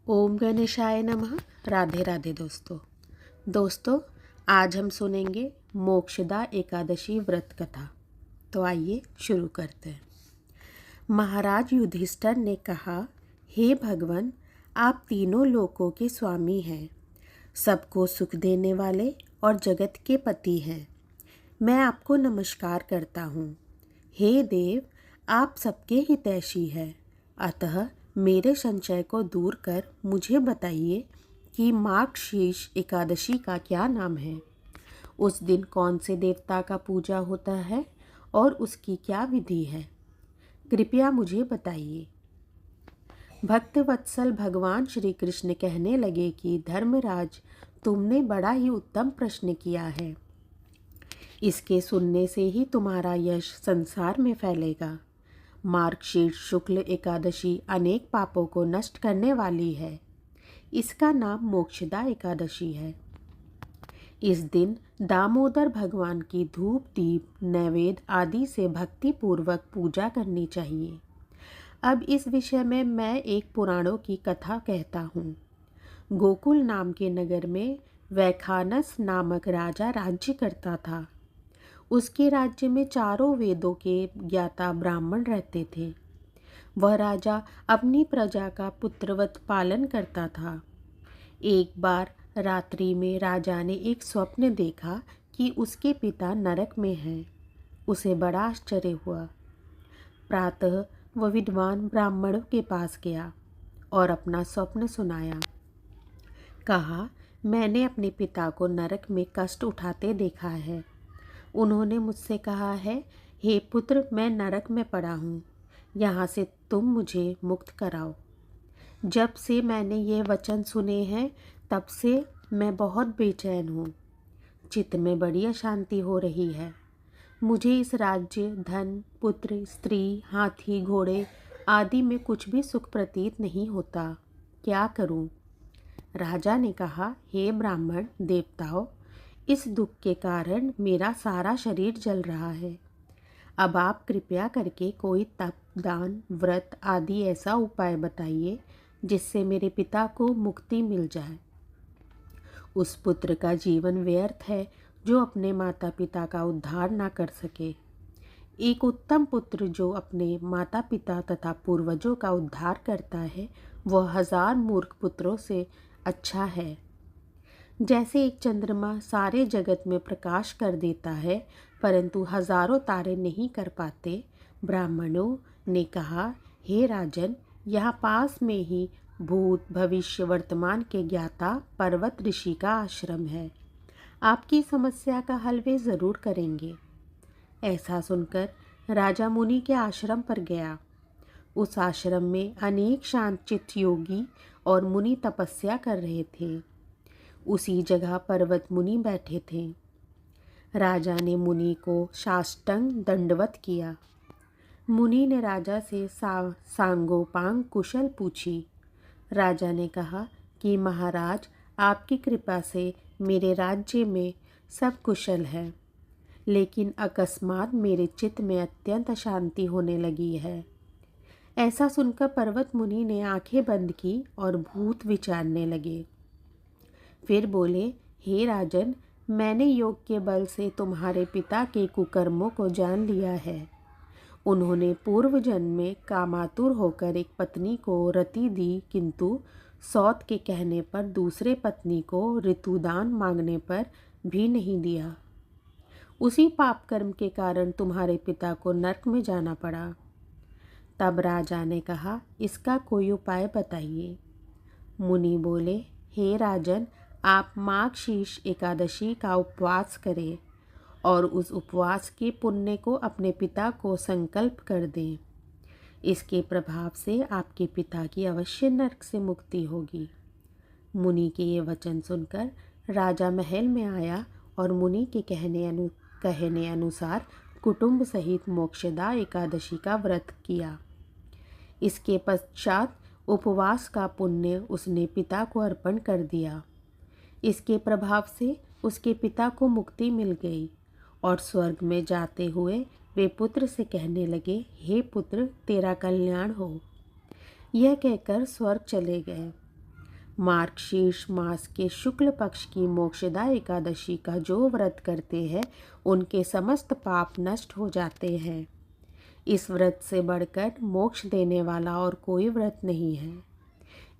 ओम गणेशाय नमः। राधे राधे दोस्तों आज हम सुनेंगे मोक्षदा एकादशी व्रत कथा। तो आइए शुरू करते हैं। महाराज युधिष्ठिर ने कहा, हे भगवान, आप तीनों लोकों के स्वामी हैं, सबको सुख देने वाले और जगत के पति हैं। मैं आपको नमस्कार करता हूँ। हे देव, आप सबके हितैषी हैं, अतः मेरे संशय को दूर कर मुझे बताइए कि मार्गशीर्ष एकादशी का क्या नाम है। उस दिन कौन से देवता का पूजा होता है और उसकी क्या विधि है, कृपया मुझे बताइए। भक्त वत्सल भगवान श्री कृष्ण कहने लगे कि धर्मराज, तुमने बड़ा ही उत्तम प्रश्न किया है। इसके सुनने से ही तुम्हारा यश संसार में फैलेगा। मार्गशीर्ष शुक्ल एकादशी अनेक पापों को नष्ट करने वाली है। इसका नाम मोक्षदा एकादशी है। इस दिन दामोदर भगवान की धूप दीप नैवेद्य आदि से भक्ति पूर्वक पूजा करनी चाहिए। अब इस विषय में मैं एक पुराणों की कथा कहता हूँ। गोकुल नाम के नगर में वैखानस नामक राजा राज्य करता था। उसके राज्य में चारों वेदों के ज्ञाता ब्राह्मण रहते थे। वह राजा अपनी प्रजा का पुत्रवत पालन करता था। एक बार रात्रि में राजा ने एक स्वप्न देखा कि उसके पिता नरक में हैं। उसे बड़ा आश्चर्य हुआ। प्रातः वह विद्वान ब्राह्मणों के पास गया और अपना स्वप्न सुनाया। कहा, मैंने अपने पिता को नरक में कष्ट उठाते देखा है। उन्होंने मुझसे कहा है, हे पुत्र, मैं नरक में पड़ा हूँ, यहाँ से तुम मुझे मुक्त कराओ। जब से मैंने ये वचन सुने हैं तब से मैं बहुत बेचैन हूँ। चित्त में बड़ी अशांति हो रही है। मुझे इस राज्य, धन, पुत्र, स्त्री, हाथी, घोड़े आदि में कुछ भी सुख प्रतीत नहीं होता। क्या करूँ? राजा ने कहा, हे ब्राह्मण देवताओं, इस दुख के कारण मेरा सारा शरीर जल रहा है। अब आप कृपया करके कोई तप, दान, व्रत आदि ऐसा उपाय बताइए जिससे मेरे पिता को मुक्ति मिल जाए। उस पुत्र का जीवन व्यर्थ है जो अपने माता पिता का उद्धार ना कर सके। एक उत्तम पुत्र जो अपने माता पिता तथा पूर्वजों का उद्धार करता है, वह 1000 मूर्ख पुत्रों से अच्छा है। जैसे एक चंद्रमा सारे जगत में प्रकाश कर देता है परंतु हजारों तारे नहीं कर पाते, ब्राह्मणों ने कहा, हे राजन, यहाँ पास में ही भूत भविष्य वर्तमान के ज्ञाता पर्वत ऋषि का आश्रम है। आपकी समस्या का हल वे जरूर करेंगे। ऐसा सुनकर राजा मुनि के आश्रम पर गया। उस आश्रम में अनेक शांतचित्त योगी और मुनि तपस्या कर रहे थे। उसी जगह पर्वत मुनि बैठे थे। राजा ने मुनि को साष्टांग दंडवत किया। मुनि ने राजा से सांगोपांग कुशल पूछी। राजा ने कहा कि महाराज, आपकी कृपा से मेरे राज्य में सब कुशल है, लेकिन अकस्मात मेरे चित्त में अत्यंत अशांति होने लगी है। ऐसा सुनकर पर्वत मुनि ने आंखें बंद की और भूत विचारने लगे। फिर बोले, हे राजन, मैंने योग के बल से तुम्हारे पिता के कुकर्मों को जान लिया है। उन्होंने पूर्व जन्म में कामातुर होकर एक पत्नी को रति दी, किंतु सौत के कहने पर दूसरे पत्नी को ऋतुदान मांगने पर भी नहीं दिया। उसी पाप कर्म के कारण तुम्हारे पिता को नरक में जाना पड़ा। तब राजा ने कहा, इसका कोई उपाय बताइए। मुनि बोले, हे राजन, आप मार्गशीर्ष एकादशी का उपवास करें और उस उपवास के पुण्य को अपने पिता को संकल्प कर दें। इसके प्रभाव से आपके पिता की अवश्य नरक से मुक्ति होगी। मुनि के ये वचन सुनकर राजा महल में आया और मुनि के कहने अनुसार कुटुंब सहित मोक्षदा एकादशी का व्रत किया। इसके पश्चात उपवास का पुण्य उसने पिता को अर्पण कर दिया। इसके प्रभाव से उसके पिता को मुक्ति मिल गई और स्वर्ग में जाते हुए वे पुत्र से कहने लगे, हे पुत्र, तेरा कल्याण हो। यह कहकर स्वर्ग चले गए। मार्गशीर्ष मास के शुक्ल पक्ष की मोक्षदा एकादशी का जो व्रत करते हैं उनके समस्त पाप नष्ट हो जाते हैं। इस व्रत से बढ़कर मोक्ष देने वाला और कोई व्रत नहीं है।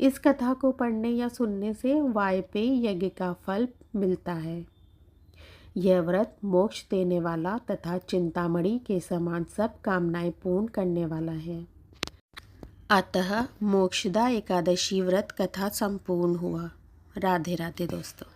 इस कथा को पढ़ने या सुनने से वायपेय यज्ञ का फल मिलता है। यह व्रत मोक्ष देने वाला तथा चिंतामणि के समान सब कामनाएं पूर्ण करने वाला है। अतः मोक्षदा एकादशी व्रत कथा संपूर्ण हुआ। राधे राधे दोस्तों।